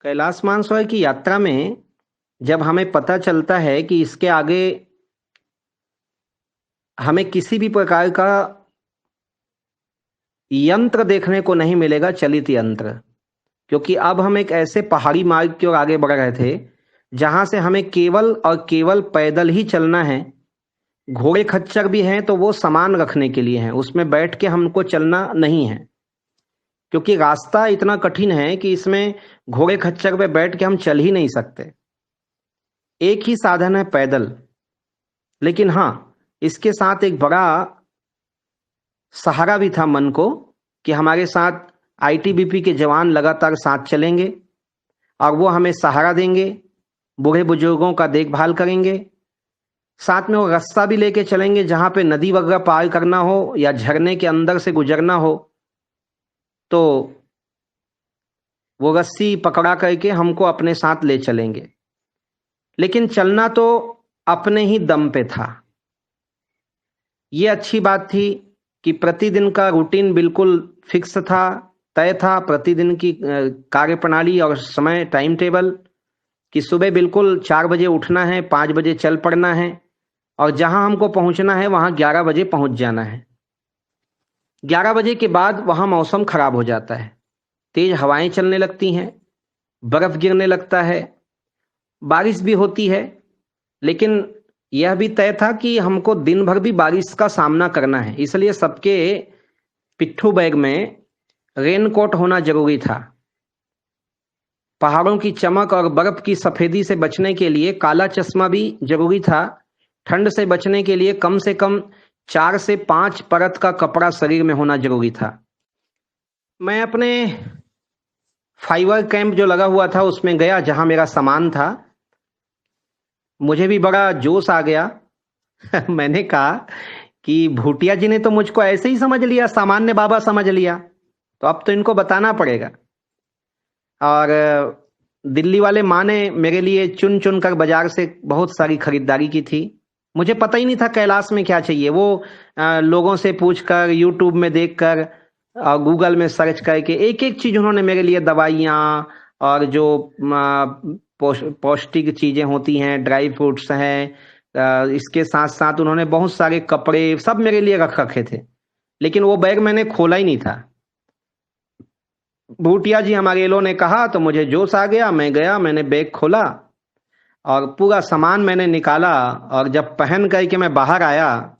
कैलाश मानसरोवर की यात्रा में जब हमें पता चलता है कि इसके आगे हमें किसी भी प्रकार का यंत्र देखने को नहीं मिलेगा, चलित यंत्र। क्योंकि अब हम एक ऐसे पहाड़ी मार्ग की ओर आगे बढ़ रहे थे जहां से हमें केवल और केवल पैदल ही चलना है। घोड़े खच्चर भी हैं तो वो सामान रखने के लिए हैं, उसमें बैठ के हमको चलना नहीं है। क्योंकि रास्ता इतना कठिन है कि इसमें घोड़े खच्चर पे बैठ के हम चल ही नहीं सकते। एक ही साधन है, पैदल। लेकिन हाँ, इसके साथ एक बड़ा सहारा भी था मन को कि हमारे साथ आईटीबीपी के जवान लगातार साथ चलेंगे और वो हमें सहारा देंगे, बूढ़े बुजुर्गों का देखभाल करेंगे। साथ में वो रास्ता भी लेके चलेंगे जहां पे नदी वगैरह पार करना हो या झरने के अंदर से गुजरना हो तो वो रस्सी पकड़ा करके हमको अपने साथ ले चलेंगे। लेकिन चलना तो अपने ही दम पे था। ये अच्छी बात थी कि प्रतिदिन का रूटीन बिल्कुल फिक्स था, तय था। प्रतिदिन की कार्यप्रणाली और समय टाइम टेबल कि सुबह बिल्कुल 4 बजे उठना है, 5 बजे चल पड़ना है और जहां हमको पहुंचना है वहां 11 बजे पहुंच जाना है। 11 बजे के बाद वहां मौसम खराब हो जाता है, तेज हवाएं चलने लगती हैं, बर्फ गिरने लगता है, बारिश भी होती है। लेकिन यह भी तय था कि हमको दिन भर भी बारिश का सामना करना है, इसलिए सबके पिट्ठू बैग में रेनकोट होना जरूरी था। पहाड़ों की चमक और बर्फ की सफेदी से बचने के लिए काला चश्मा भी जरूरी था। ठंड से बचने के लिए कम से कम 4 से 5 परत का कपड़ा शरीर में होना जरूरी था। मैं अपने फाइबर कैंप जो लगा हुआ था उसमें गया जहां मेरा सामान था। मुझे भी बड़ा जोश आ गया। मैंने कहा कि भूटिया जी ने तो मुझको ऐसे ही समझ लिया, सामान्य बाबा समझ लिया, तो अब तो इनको बताना पड़ेगा। और दिल्ली वाले माँ ने मेरे लिए चुन चुन कर बाजार से बहुत सारी खरीदारी की थी। मुझे पता ही नहीं था कैलाश में क्या चाहिए। वो लोगों से पूछकर, यूट्यूब में देखकर और गूगल में सर्च करके एक एक चीज उन्होंने मेरे लिए, दवाइयाँ और जो पौष्टिक चीजें होती हैं, ड्राई फ्रूट्स हैं, इसके साथ साथ उन्होंने बहुत सारे कपड़े सब मेरे लिए रख रखे थे। लेकिन वो बैग मैंने खोला ही नहीं था। भूटिया जी हमारे लोगों ने कहा तो मुझे जोश आ गया। मैं गया, मैंने बैग खोला और पूरा सामान मैंने निकाला और जब पहन करके मैं बाहर आया